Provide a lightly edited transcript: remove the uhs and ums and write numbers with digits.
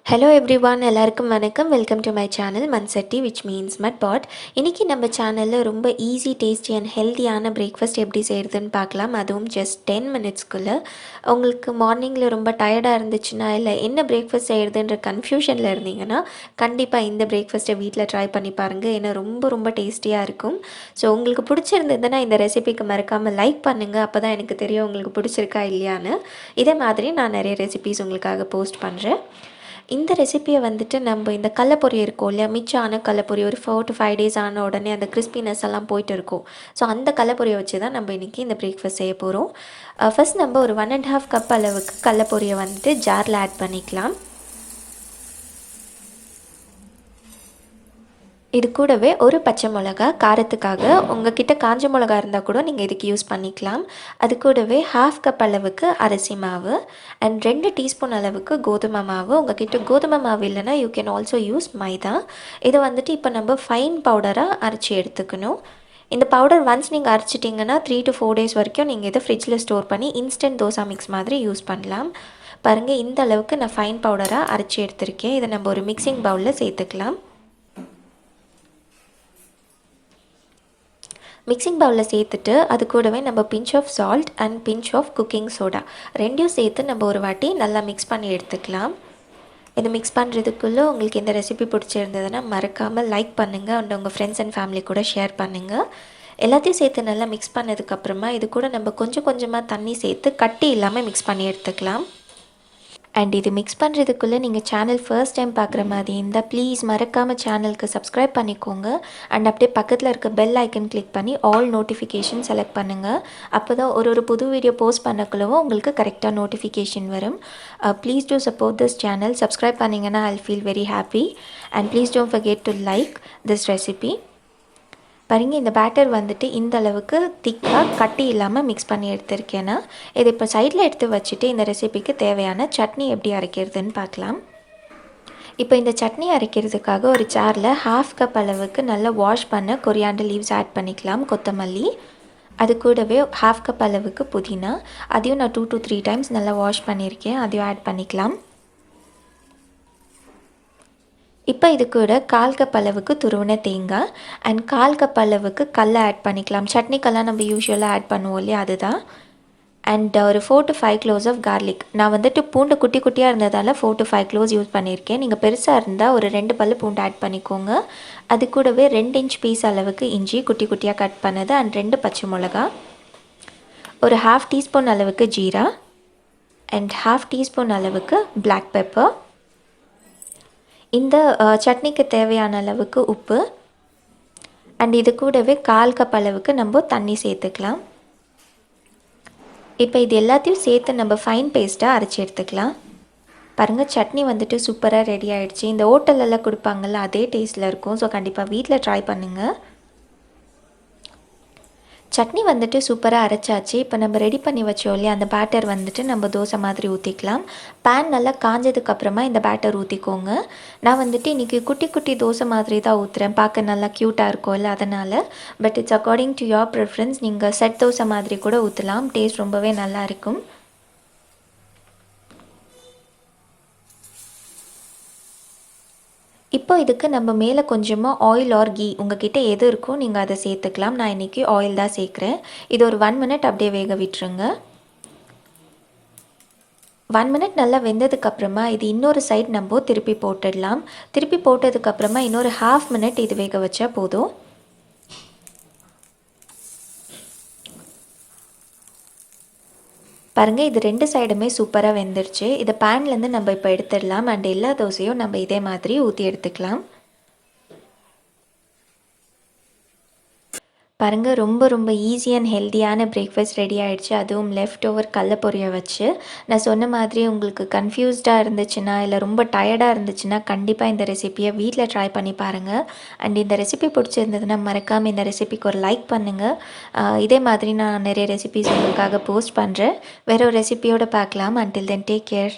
Hello everyone, எல்லாருக்கும் வணக்கம். Welcome to my channel Mansatti which means mud pot. இன்றைக்கி நம்ம சேனலில் ரொம்ப ஈஸி, டேஸ்டி அண்ட் ஹெல்த்தியான பிரேக்ஃபாஸ்ட் எப்படி செய்கிறதுன்னு பார்க்கலாம். அதுவும் ஜஸ்ட் 10 மினிட்ஸ்க்குள்ளே. உங்களுக்கு மார்னிங்கில் ரொம்ப டயர்டாக இருந்துச்சுன்னா, இல்லை என்ன பிரேக்ஃபாஸ்ட் செய்கிறதுன்ற கன்ஃபியூஷனில் இருந்தீங்கன்னா, கண்டிப்பாக இந்த பிரேக்ஃபாஸ்ட்டை வீட்டில் ட்ரை பண்ணி பாருங்கள். ஏன்னா ரொம்ப ரொம்ப டேஸ்டியாக இருக்கும். ஸோ உங்களுக்கு பிடிச்சிருந்ததுன்னா இந்த ரெசிபிக்கு மறக்காமல் லைக் பண்ணுங்கள். அப்போ தான் எனக்கு தெரியும் உங்களுக்கு பிடிச்சிருக்கா இல்லையான்னு. இதே மாதிரி நான் நிறைய ரெசிபிஸ் உங்களுக்காக போஸ்ட் பண்ணுறேன். இந்த ரெசிப்பியை வந்துட்டு நம்ம இந்த கடலப்பொரி இருக்கும் இல்லையா, மிச்சம் ஆன கடலப்பொரி ஒரு 4 to 5 டேஸ் ஆன உடனே அந்த கிறிஸ்பினஸ் எல்லாம் போயிட்டு இருக்கும். ஸோ அந்த கடலப்பொரியை வச்சு தான் நம்ம இன்றைக்கி இந்த பிரேக்ஃபாஸ்ட் செய்ய போகிறோம். ஃபஸ்ட் நம்ம ஒரு 1.5 கப் அளவுக்கு கடலப்பொரியை வந்துட்டு ஜாரில் ஆட் பண்ணிக்கலாம். இது கூடவே ஒரு பச்சை மிளகா காரத்துக்காக, உங்ககிட்ட காஞ்ச மிளகா இருந்தால் கூட நீங்கள் இதுக்கு யூஸ் பண்ணிக்கலாம். அது கூடவே 1/2 கப் அளவுக்கு அரிசி மாவு அண்ட் 2 டீஸ்பூன் அளவுக்கு கோதுமை மாவு. உங்ககிட்ட கோதுமை மாவு இல்லைனா யூ கேன் ஆல்சோ யூஸ் மைதா. இதை வந்துட்டு இப்போ நம்ம ஃபைன் பவுடராக அரைச்சி எடுத்துக்கணும். இந்த பவுடர் ஒன்ஸ் நீங்கள் அரைச்சிட்டிங்கன்னா 3 to 4 டேஸ் வரைக்கும் நீங்கள் இதை ஃப்ரிட்ஜில் ஸ்டோர் பண்ணி இன்ஸ்டன்ட் தோசா மிக்ஸ் மாதிரி யூஸ் பண்ணலாம். பாருங்கள், இந்த அளவுக்கு நான் ஃபைன் பவுடராக அரைச்சி எடுத்திருக்கேன். இதை நம்ம ஒரு மிக்சிங் பவுலில் சேர்த்துக்கலாம். மிக்சிங் பவுலில் சேர்த்துட்டு அது கூடவே நம்ம pinch of salt and pinch of cooking soda ரெண்டையும் சேர்த்து நம்ம ஒரு வாட்டி நல்லா மிக்ஸ் பண்ணி எடுத்துக்கலாம். இதை மிக்ஸ் பண்ணுறதுக்குள்ளே உங்களுக்கு இந்த ரெசிபி பிடிச்சிருந்ததுன்னா மறக்காமல் லைக் பண்ணுங்கள் அண்ட் உங்கள் ஃப்ரெண்ட்ஸ் அண்ட் ஃபேமிலி கூட ஷேர் பண்ணுங்கள். எல்லாத்தையும் சேர்த்து நல்லா மிக்ஸ் பண்ணதுக்கப்புறமா இது கூட நம்ம கொஞ்சம் கொஞ்சமாக தண்ணி சேர்த்து கட்டி இல்லாமல் மிக்ஸ் பண்ணி எடுத்துக்கலாம். அண்ட் இது மிக்ஸ் பண்ணுறதுக்குள்ளே நீங்கள் சேனல் ஃபர்ஸ்ட் டைம் பார்க்குற மாதிரி இருந்தால் ப்ளீஸ் மறக்காமல் சேனலுக்கு சப்ஸ்கிரைப் பண்ணிக்கோங்க. அண்ட் அப்படியே பக்கத்தில் இருக்க பெல் ஐக்கன் கிளிக் பண்ணி ஆல் நோட்டிஃபிகேஷன் செலக்ட் பண்ணுங்கள். அப்போ தான் ஒரு புது வீடியோ போஸ்ட் பண்ணக்குள்ளவும் உங்களுக்கு கரெக்டாக நோட்டிஃபிகேஷன் வரும். Please do support this channel. Subscribe பண்ணிங்கன்னா I feel very happy. And please don't forget to like this recipe. பாருங்க, இந்த பேட்டர் வந்துட்டு இந்த அளவுக்கு திக்காக கட்டி இல்லாமல் மிக்ஸ் பண்ணி எடுத்திருக்கேன்னா இதை இப்போ சைடில் எடுத்து வச்சுட்டு இந்த ரெசிபிக்கு தேவையான சட்னி எப்படி அரைக்கிறதுன்னு பார்க்கலாம். இப்போ இந்த சட்னி அரைக்கிறதுக்காக ஒரு ஜாரில் 1/2 கப் அளவுக்கு நல்லா வாஷ் பண்ண கொரியாண்டர் லீவ்ஸ் ஆட் பண்ணிக்கலாம், கொத்தமல்லி. அது கூடவே 1/2 கப் அளவுக்கு புதினா, அதையும் நான் 2 to 3 டைம்ஸ் நல்லா வாஷ் பண்ணியிருக்கேன், அதையும் ஆட் பண்ணிக்கலாம். இப்போ இது கூட 1/4 கப் அளவுக்கு துருவின தேங்காய் அண்ட் 1/4 கப் அளவுக்கு கடலை ஆட் பண்ணிக்கலாம். சட்னிக்கெல்லாம் நம்ம யூஸ்வலாக ஆட் பண்ணுவோம் இல்லையா, அதுதான். அண்ட் ஒரு 4 to 5 க்ளோவ்ஸ் ஆஃப் கார்லிக். நான் வந்துட்டு பூண்டு குட்டி குட்டியாக இருந்ததால் 4 to 5 க்ளோவ்ஸ் யூஸ் பண்ணியிருக்கேன். நீங்கள் பெருசாக இருந்தால் ஒரு 2 பல்லு பூண்டு ஆட் பண்ணிக்கோங்க. அது கூடவே 2 இன்ச் பீஸ் அளவுக்கு இஞ்சி குட்டி குட்டியாக கட் பண்ணது அண்ட் 2 பச்சை மிளகா, ஒரு 1/2 டீஸ்பூன் அளவுக்கு ஜீரா அண்ட் 1/2 டீஸ்பூன் அளவுக்கு பிளாக் பெப்பர். இந்த சட்னிக்கு தேவையான அளவுக்கு உப்பு அண்ட் இது கூடவே 1/4 கப் அளவுக்கு நம்ம தண்ணி சேர்த்துக்கலாம். இப்போ இது எல்லாத்தையும் சேர்த்து நம்ம ஃபைன் பேஸ்ட்டாக அரைச்சி எடுத்துக்கலாம். பாருங்கள், சட்னி வந்துட்டு சூப்பராக ரெடி ஆகிடுச்சு. இந்த ஹோட்டலெல்லாம் கொடுப்பாங்கள்ல அதே டேஸ்ட்டில் இருக்கும். ஸோ கண்டிப்பாக வீட்டில் ட்ரை பண்ணுங்கள். சட்னி வந்துட்டு சூப்பராக அரைச்சாச்சு. இப்போ நம்ம ரெடி பண்ணி வச்சோம் இல்லையா, அந்த பேட்டர் வந்துட்டு நம்ம தோசை மாதிரி ஊற்றிக்கலாம். பேன் நல்லா காஞ்சதுக்கப்புறமா இந்த பேட்டர் ஊற்றிக்கோங்க. நான் வந்துட்டு இன்றைக்கி குட்டி குட்டி தோசை மாதிரி தான் ஊற்றுறேன், பார்க்க நல்லா க்யூட்டாக இருக்கும் இல்லை, அதனால். But it's according to your preference. நீங்கள் செட் தோசை மாதிரி கூட ஊற்றலாம், டேஸ்ட் ரொம்பவே நல்லா இருக்கும். இப்போ இதுக்கு நம்ம மேலே கொஞ்சமாக ஆயில் ஆர் கீ உங்ககிட்ட எது இருக்கோ நீங்கள் அதை சேர்த்துக்கலாம். நான் இன்றைக்கி ஆயில் தான் சேர்க்குறேன். இது ஒரு 1 மினிட் அப்படியே வேக விட்டுருங்க. 1 மினிட் நல்லா வெந்ததுக்கப்புறமா இது இன்னொரு சைட் நம்ம திருப்பி போட்டுடலாம். திருப்பி போட்டதுக்கப்புறமா இன்னொரு 1/2 மினிட் இது வேக வச்சா போதும். பாருங்கள், இது 2 சைடுமே சூப்பராக வெந்துருச்சு. இதை பேன்லேருந்து நம்ம இப்போ எடுத்துடலாம் அண்ட் எல்லா தோசையும் நம்ம இதே மாதிரி ஊற்றி எடுத்துக்கலாம். பாருங்கள், ரொம்ப ரொம்ப ஈஸி அண்ட் ஹெல்த்தியான பிரேக்ஃபாஸ்ட் ரெடி ஆகிடுச்சு. அதுவும் லெஃப்ட் ஓவர் கடலப்பொரியை வச்சு. நான் சொன்ன மாதிரி உங்களுக்கு கன்ஃபியூஸ்டாக இருந்துச்சுன்னா இல்லை ரொம்ப டயர்டாக இருந்துச்சுன்னா கண்டிப்பாக இந்த ரெசிப்பியை வீட்டில் ட்ரை பண்ணி பாருங்கள். அண்ட் இந்த ரெசிபி பிடிச்சிருந்ததுன்னா மறக்காமல் இந்த ரெசிபிக்கு ஒரு லைக் பண்ணுங்கள். இதே மாதிரி நான் நிறைய ரெசிபிஸ் உங்களுக்காக போஸ்ட் பண்ணுறேன். வேறு ஒரு ரெசிபியோடு பார்க்கலாம். Until then take care.